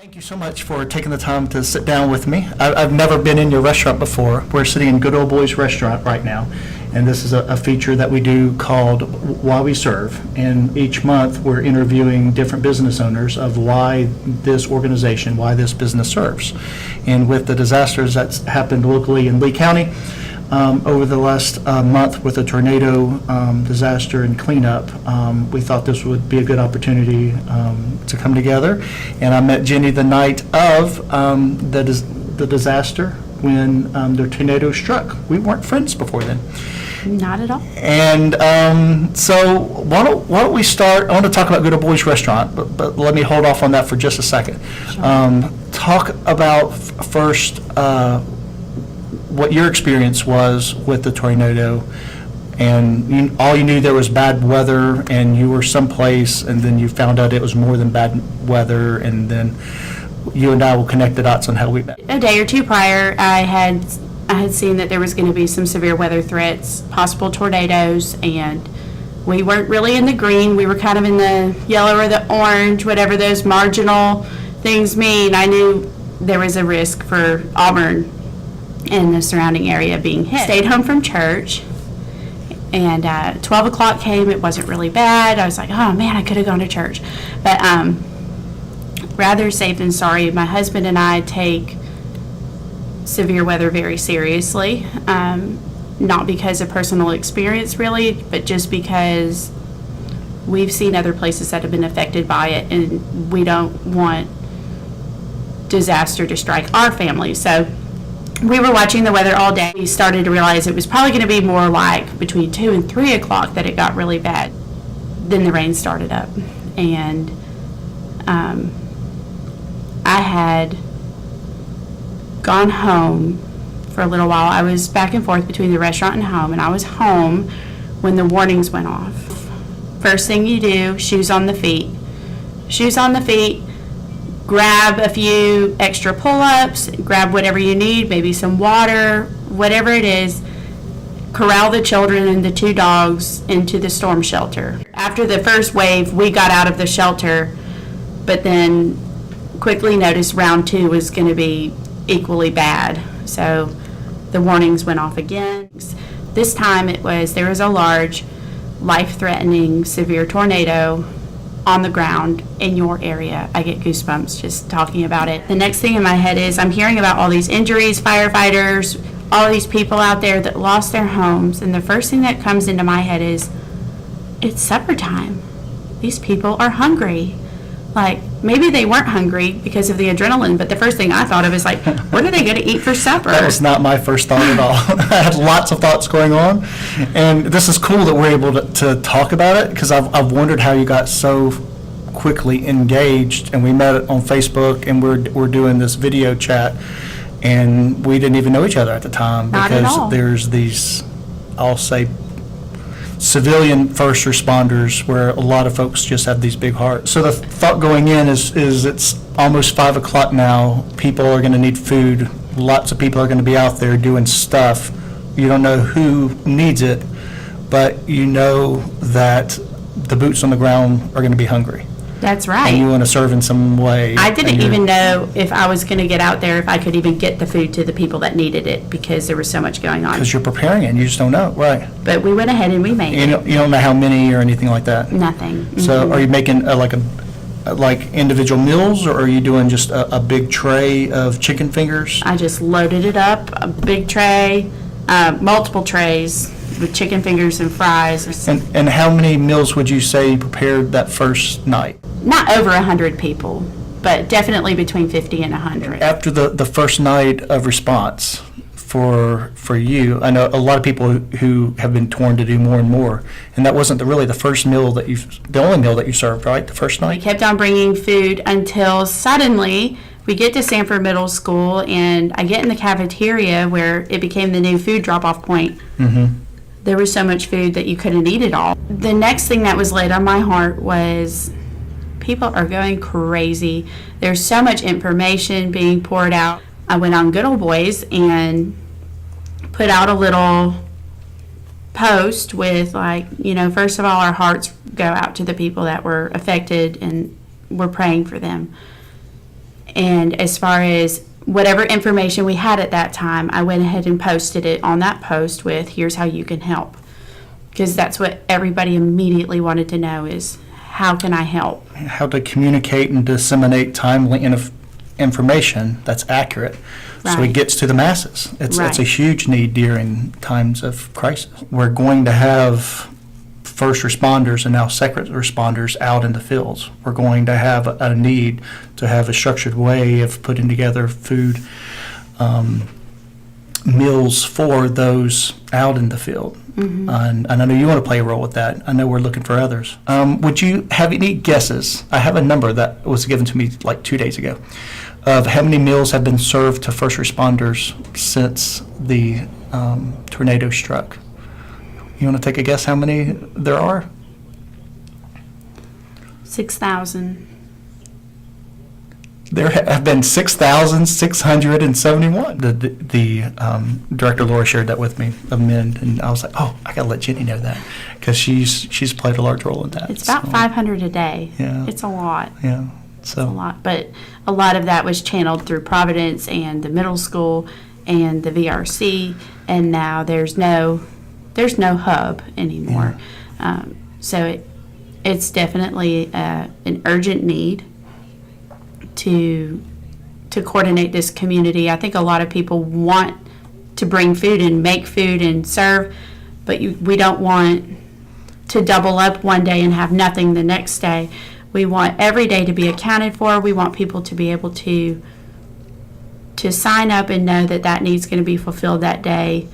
Thank you so much for taking the time to sit down with me. I've never been in your restaurant before. We're sitting in Good Old Boys Restaurant right now, and this is a feature that we do called Why We Serve. And each month, we're interviewing different business owners of why this organization, why this business serves. And with the disasters that's happened locally in Lee County, over the last month with the tornado disaster and cleanup, we thought this would be a good opportunity to come together. And I met Jenny the night of the disaster when the tornado struck. We weren't friends before then. Not at all. And so why don't we start? I want to talk about Good Old Boys Restaurant, but let me hold off on that for just a second. Sure. Talk about first what your experience was with the tornado, and all you knew there was bad weather, and you were someplace, and then you found out it was more than bad weather, and then you and I will connect the dots on how we met. A day or two prior, I had seen that there was going to be some severe weather threats, possible tornadoes, and we weren't really in the green. We were kind of in the yellow or the orange, whatever those marginal things mean. I knew there was a risk for Auburn and the surrounding area being hit. Stayed home from church, and 12 o'clock came. It wasn't really bad. I was like, oh man, I could have gone to church. But rather safe than sorry. My husband and I take severe weather very seriously, not because of personal experience really, but just because we've seen other places that have been affected by it, and we don't want disaster to strike our family. So we were watching the weather all day. We started to realize it was probably going to be more like between 2 and 3 o'clock that it got really bad. Then the rain started up, and I had gone home for a little while. I was back and forth between the restaurant and home, and I was home when the warnings went off. First thing you do, shoes on the feet. Shoes on the feet. Grab a few extra pull-ups, grab whatever you need, maybe some water, whatever it is. Corral the children and the 2 dogs into the storm shelter. After the first wave, we got out of the shelter, but then quickly noticed round 2 was going to be equally bad. So the warnings went off again. This time there was a large, life-threatening, severe tornado on the ground in your area. I get goosebumps just talking about it. The next thing in my head is I'm hearing about all these injuries, firefighters, all these people out there that lost their homes, and the first thing that comes into my head is, it's supper time. These people are hungry. Like, maybe they weren't hungry because of the adrenaline, but the first thing I thought of is like, what are they going to eat for supper? That was not my first thought at all. I had lots of thoughts going on, and this is cool that we're able to talk about it, because I've wondered how you got so quickly engaged, and we met on Facebook, and we're doing this video chat, and we didn't even know each other at the time. Not at all. Because there's these, I'll say, civilian first responders where a lot of folks just have these big hearts. So the thought going in is it's almost 5 o'clock now. People are going to need food. Lots of people are going to be out there doing stuff. You don't know who needs it, but you know that the boots on the ground are going to be hungry. That's right. And you want to serve in some way. I didn't even know if I was going to get out there, if I could even get the food to the people that needed it, because there was so much going on. Because you're preparing it, and you just don't know, right? But we went ahead and we made it. You don't know how many or anything like that? Nothing. So are you making like individual meals, or are you doing just a big tray of chicken fingers? I just loaded it up, a big tray, multiple trays with chicken fingers and fries. And how many meals would you say you prepared that first night? Not over 100 people, but definitely between 50 and 100. After the first night of response for you, I know a lot of people who have been torn to do more and more, and that wasn't really the only meal that you served, right? The first night? We kept on bringing food until suddenly we get to Sanford Middle School, and I get in the cafeteria where it became the new food drop-off point. Mm-hmm. There was so much food that you couldn't eat it all. The next thing that was laid on my heart was, people are going crazy. There's so much information being poured out. I went on Good Old Boys and put out a little post with, like, first of all, our hearts go out to the people that were affected, and we're praying for them. And as far as whatever information we had at that time, I went ahead and posted it on that post with, here's how you can help. Because that's what everybody immediately wanted to know is, how can I help? How to communicate and disseminate timely information that's accurate, so it Right. gets to the masses. It's Right. a huge need during times of crisis. We're going to have first responders and now second responders out in the fields. We're going to have a need to have a structured way of putting together food meals for those out in the field. And I know you want to play a role with that. I know we're looking for others. Would you have any guesses? I have a number that was given to me like 2 days ago of how many meals have been served to first responders since the tornado struck. You want to take a guess how many there are? 6,000. There have been 6,671. The director Laura shared that with me of men, and I was like, oh, I gotta let Jenny know that because she's played a large role in that. It's about 500 a day. Yeah. It's a lot. Yeah, A lot, but a lot of that was channeled through Providence and the middle school and the VRC, and now there's no hub anymore. So it's definitely an urgent need to coordinate this community. I think a lot of people want to bring food and make food and serve, but we don't want to double up one day and have nothing the next day. We want every day to be accounted for. We want people to be able to sign up and know that that need's going to be fulfilled that day,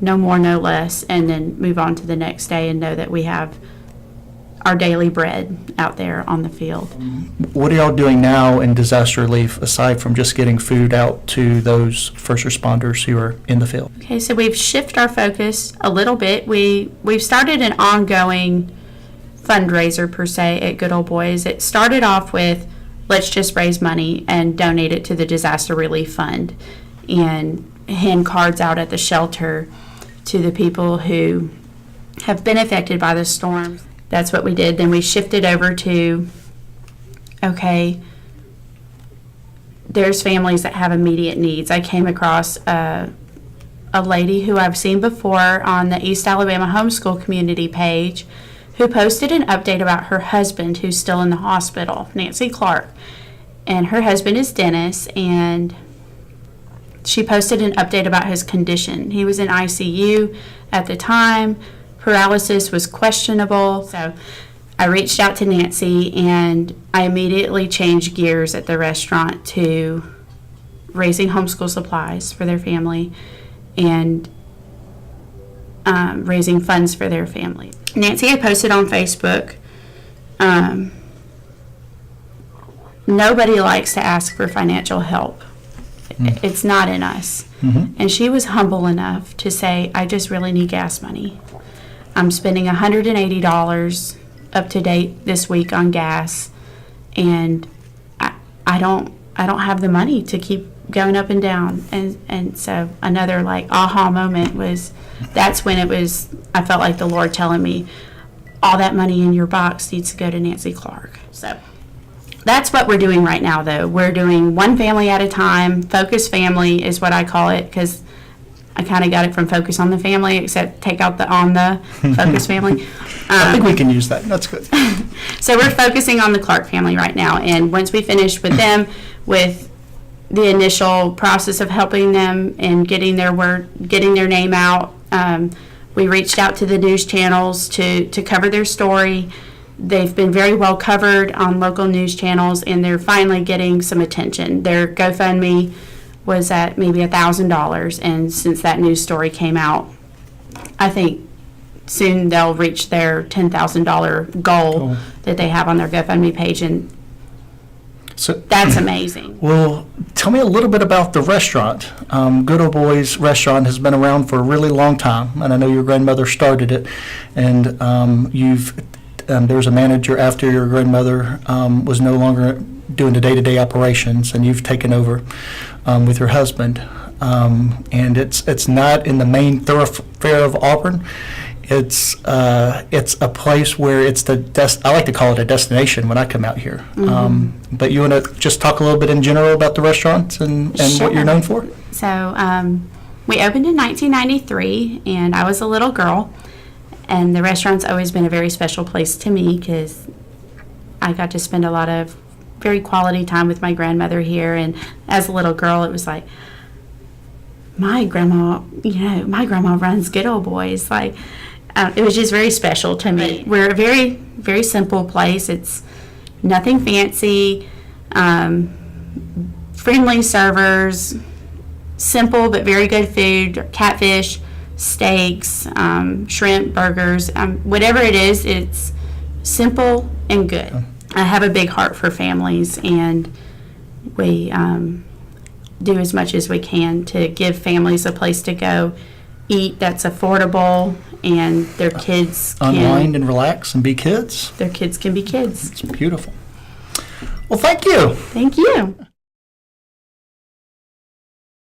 no more, no less, and then move on to the next day and know that we have our daily bread out there on the field. What are y'all doing now in disaster relief aside from just getting food out to those first responders who are in the field? Okay, so we've shifted our focus a little bit. We've started an ongoing fundraiser per se at Good Old Boys. It started off with, let's just raise money and donate it to the disaster relief fund and hand cards out at the shelter to the people who have been affected by the storm. That's what we did. Then we shifted over to, okay, there's families that have immediate needs. I came across a lady who I've seen before on the East Alabama Homeschool Community page who posted an update about her husband who's still in the hospital, Nancy Clark. And her husband is Dennis, and she posted an update about his condition. He was in ICU at the time. Paralysis was questionable. So I reached out to Nancy, and I immediately changed gears at the restaurant to raising homeschool supplies for their family and raising funds for their family. Nancy had posted on Facebook, nobody likes to ask for financial help. It's not in us. And she was humble enough to say, I just really need gas money. I'm spending $180 up to date this week on gas, and I don't have the money to keep going up and down. And so another like aha moment was, that's when it was, I felt like the Lord telling me, all that money in your box needs to go to Nancy Clark. So that's what we're doing right now, though. We're doing one family at a time. Focus family is what I call it, because I kind of got it from focus on the family, except take out the on the focus family. I think we can use that. That's good. So we're focusing on the Clark family right now. And once we finish with them, with the initial process of helping them and getting their name out, we reached out to the news channels to cover their story. They've been very well covered on local news channels, and they're finally getting some attention. Their GoFundMe was at maybe $1,000, and since that news story came out, I think soon they'll reach their $10,000 goal that they have on their GoFundMe page, and So that's amazing. well, tell me a little bit about the restaurant. Good Old Boys Restaurant has been around for a really long time, and I know your grandmother started it, and there was a manager after your grandmother was no longer doing the day-to-day operations, and you've taken over with your husband. And it's not in the main thoroughfare of Auburn. It's a place where I like to call it a destination when I come out here. But you want to just talk a little bit in general about the restaurants and what you're known for? So we opened in 1993, and I was a little girl, and the restaurant's always been a very special place to me because I got to spend a lot of very quality time with my grandmother here, and as a little girl, it was like, my grandma runs Good Old Boys. Like, it was just very special to me. We're a very, very simple place. It's nothing fancy, friendly servers, simple but very good food, catfish, steaks, shrimp, burgers, whatever it is, it's simple and good. I have a big heart for families, and we do as much as we can to give families a place to go eat that's affordable, and their kids can unwind and relax and be kids. Their kids can be kids. It's beautiful. Well, thank you. Thank you.